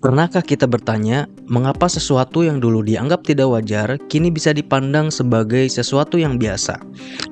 Pernahkah kita bertanya, mengapa sesuatu yang dulu dianggap tidak wajar, kini bisa dipandang sebagai sesuatu yang biasa,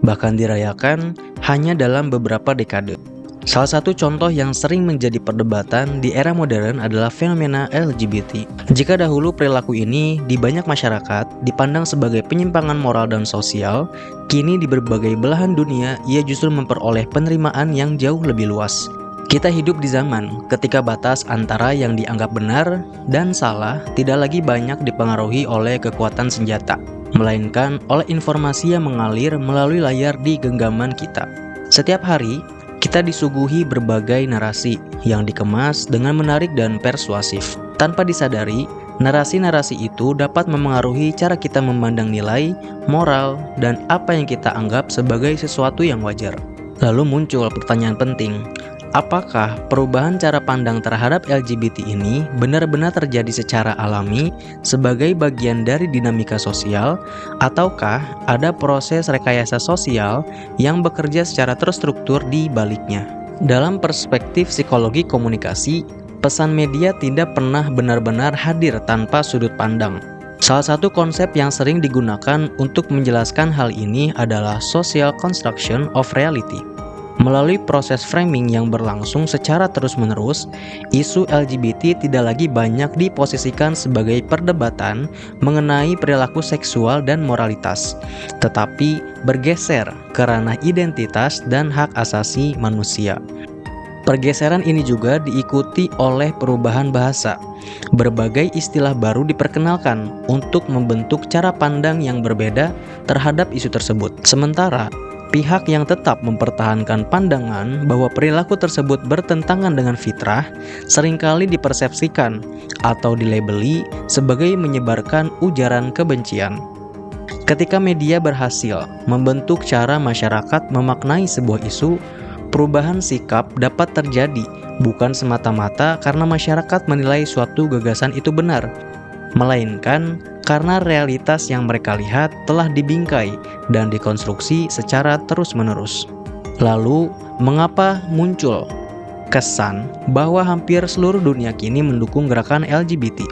bahkan dirayakan hanya dalam beberapa dekade? Salah satu contoh yang sering menjadi perdebatan di era modern adalah fenomena LGBT. Jika dahulu perilaku ini di banyak masyarakat dipandang sebagai penyimpangan moral dan sosial, kini di berbagai belahan dunia ia justru memperoleh penerimaan yang jauh lebih luas. Kita hidup di zaman ketika batas antara yang dianggap benar dan salah tidak lagi banyak dipengaruhi oleh kekuatan senjata, melainkan oleh informasi yang mengalir melalui layar di genggaman kita. Setiap hari, kita disuguhi berbagai narasi yang dikemas dengan menarik dan persuasif. Tanpa disadari, narasi-narasi itu dapat memengaruhi cara kita memandang nilai, moral, dan apa yang kita anggap sebagai sesuatu yang wajar. Lalu muncul pertanyaan penting. Apakah perubahan cara pandang terhadap LGBT ini benar-benar terjadi secara alami sebagai bagian dari dinamika sosial, ataukah ada proses rekayasa sosial yang bekerja secara terstruktur di baliknya? Dalam perspektif psikologi komunikasi, pesan media tidak pernah benar-benar hadir tanpa sudut pandang. Salah satu konsep yang sering digunakan untuk menjelaskan hal ini adalah social construction of reality. Melalui proses framing yang berlangsung secara terus-menerus, isu LGBT tidak lagi banyak diposisikan sebagai perdebatan mengenai perilaku seksual dan moralitas, tetapi bergeser ke ranah identitas dan hak asasi manusia. Pergeseran ini juga diikuti oleh perubahan bahasa. Berbagai istilah baru diperkenalkan untuk membentuk cara pandang yang berbeda terhadap isu tersebut. Sementara pihak yang tetap mempertahankan pandangan bahwa perilaku tersebut bertentangan dengan fitrah seringkali dipersepsikan atau dilabeli sebagai menyebarkan ujaran kebencian. Ketika media berhasil membentuk cara masyarakat memaknai sebuah isu, perubahan sikap dapat terjadi bukan semata-mata karena masyarakat menilai suatu gagasan itu benar, melainkan karena realitas yang mereka lihat telah dibingkai dan dikonstruksi secara terus-menerus. Lalu, mengapa muncul kesan bahwa hampir seluruh dunia kini mendukung gerakan LGBT?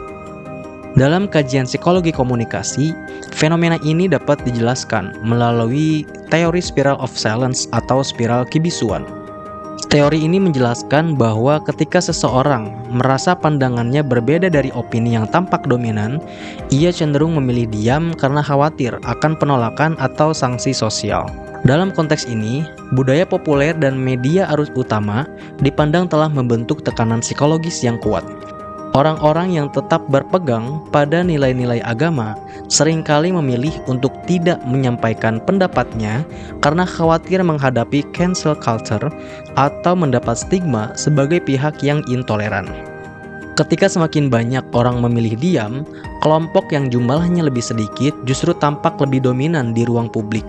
Dalam kajian psikologi komunikasi, fenomena ini dapat dijelaskan melalui teori spiral of silence atau spiral kebisuan. Teori ini menjelaskan bahwa ketika seseorang merasa pandangannya berbeda dari opini yang tampak dominan, ia cenderung memilih diam karena khawatir akan penolakan atau sanksi sosial. Dalam konteks ini, budaya populer dan media arus utama dipandang telah membentuk tekanan psikologis yang kuat. Orang-orang yang tetap berpegang pada nilai-nilai agama seringkali memilih untuk tidak menyampaikan pendapatnya karena khawatir menghadapi cancel culture atau mendapat stigma sebagai pihak yang intoleran. Ketika semakin banyak orang memilih diam, kelompok yang jumlahnya lebih sedikit justru tampak lebih dominan di ruang publik.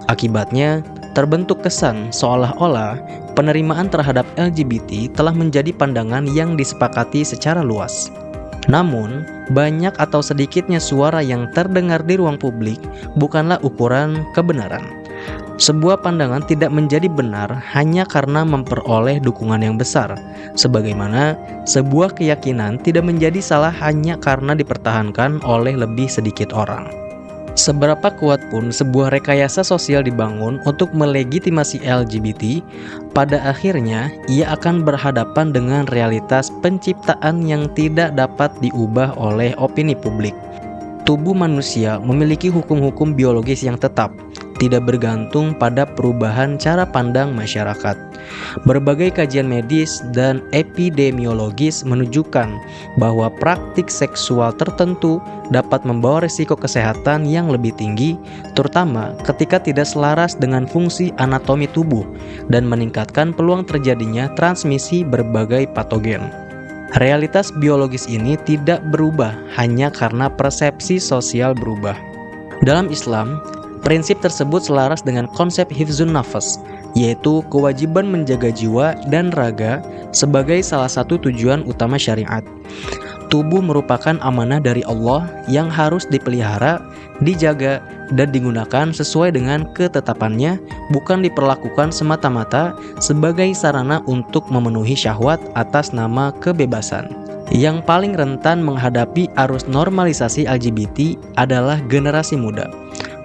Akibatnya, terbentuk kesan seolah-olah penerimaan terhadap LGBT telah menjadi pandangan yang disepakati secara luas. Namun, banyak atau sedikitnya suara yang terdengar di ruang publik bukanlah ukuran kebenaran. Sebuah pandangan tidak menjadi benar hanya karena memperoleh dukungan yang besar, sebagaimana sebuah keyakinan tidak menjadi salah hanya karena dipertahankan oleh lebih sedikit orang. Seberapa kuat pun sebuah rekayasa sosial dibangun untuk melegitimasi LGBT, pada akhirnya ia akan berhadapan dengan realitas penciptaan yang tidak dapat diubah oleh opini publik. Tubuh manusia memiliki hukum-hukum biologis yang tetap, tidak bergantung pada perubahan cara pandang masyarakat. Berbagai kajian medis dan epidemiologis menunjukkan bahwa praktik seksual tertentu dapat membawa risiko kesehatan yang lebih tinggi, terutama ketika tidak selaras dengan fungsi anatomi tubuh dan meningkatkan peluang terjadinya transmisi berbagai patogen. Realitas biologis ini tidak berubah hanya karena persepsi sosial berubah. Dalam Islam, prinsip tersebut selaras dengan konsep hifzun nafas, yaitu kewajiban menjaga jiwa dan raga sebagai salah satu tujuan utama syariat. Tubuh merupakan amanah dari Allah yang harus dipelihara, dijaga, dan digunakan sesuai dengan ketetapannya, bukan diperlakukan semata-mata sebagai sarana untuk memenuhi syahwat atas nama kebebasan. Yang paling rentan menghadapi arus normalisasi LGBT adalah generasi muda.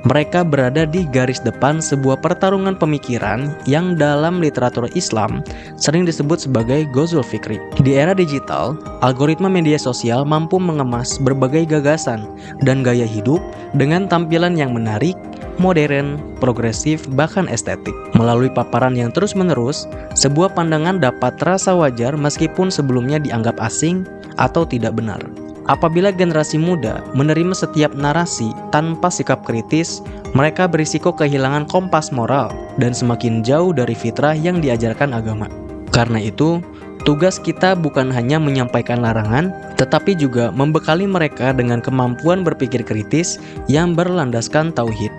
Mereka berada di garis depan sebuah pertarungan pemikiran yang dalam literatur Islam sering disebut sebagai ghazul fikri. Di era digital, algoritma media sosial mampu mengemas berbagai gagasan dan gaya hidup dengan tampilan yang menarik, modern, progresif, bahkan estetik. Melalui paparan yang terus-menerus, sebuah pandangan dapat terasa wajar meskipun sebelumnya dianggap asing atau tidak benar. Apabila generasi muda menerima setiap narasi tanpa sikap kritis, mereka berisiko kehilangan kompas moral dan semakin jauh dari fitrah yang diajarkan agama. Karena itu, tugas kita bukan hanya menyampaikan larangan, tetapi juga membekali mereka dengan kemampuan berpikir kritis yang berlandaskan tauhid.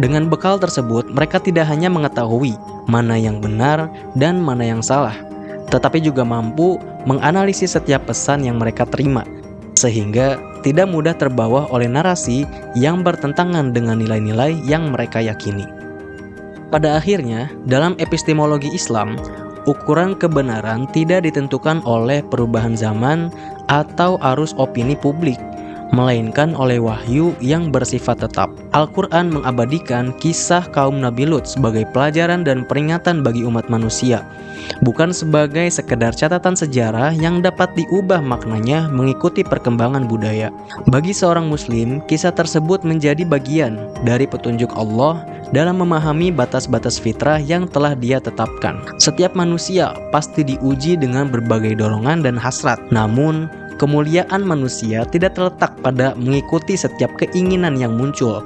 Dengan bekal tersebut, mereka tidak hanya mengetahui mana yang benar dan mana yang salah, tetapi juga mampu menganalisis setiap pesan yang mereka terima, sehingga tidak mudah terbawa oleh narasi yang bertentangan dengan nilai-nilai yang mereka yakini. Pada akhirnya, dalam epistemologi Islam, ukuran kebenaran tidak ditentukan oleh perubahan zaman atau arus opini publik, melainkan oleh wahyu yang bersifat tetap. Al-Quran mengabadikan kisah kaum Nabi Lut sebagai pelajaran dan peringatan bagi umat manusia, bukan sebagai sekedar catatan sejarah yang dapat diubah maknanya mengikuti perkembangan budaya. Bagi seorang muslim, kisah tersebut menjadi bagian dari petunjuk Allah dalam memahami batas-batas fitrah yang telah Dia tetapkan. Setiap manusia pasti diuji dengan berbagai dorongan dan hasrat. Namun, kemuliaan manusia tidak terletak pada mengikuti setiap keinginan yang muncul,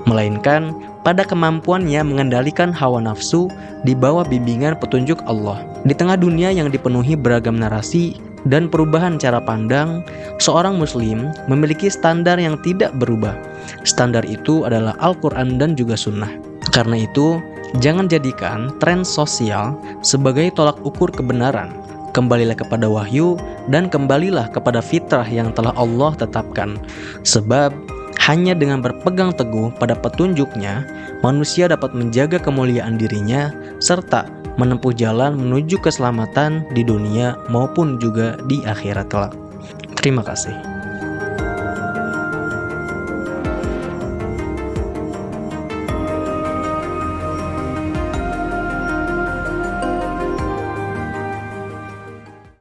melainkan pada kemampuannya mengendalikan hawa nafsu di bawah bimbingan petunjuk Allah. Di tengah dunia yang dipenuhi beragam narasi dan perubahan cara pandang, seorang muslim memiliki standar yang tidak berubah. Standar itu adalah Al-Quran dan juga Sunnah. Karena itu, jangan jadikan tren sosial sebagai tolak ukur kebenaran. Kembalilah kepada wahyu dan kembalilah kepada fitrah yang telah Allah tetapkan. Sebab hanya dengan berpegang teguh pada petunjuknya, manusia dapat menjaga kemuliaan dirinya serta menempuh jalan menuju keselamatan di dunia maupun juga di akhirat kelak. Terima kasih.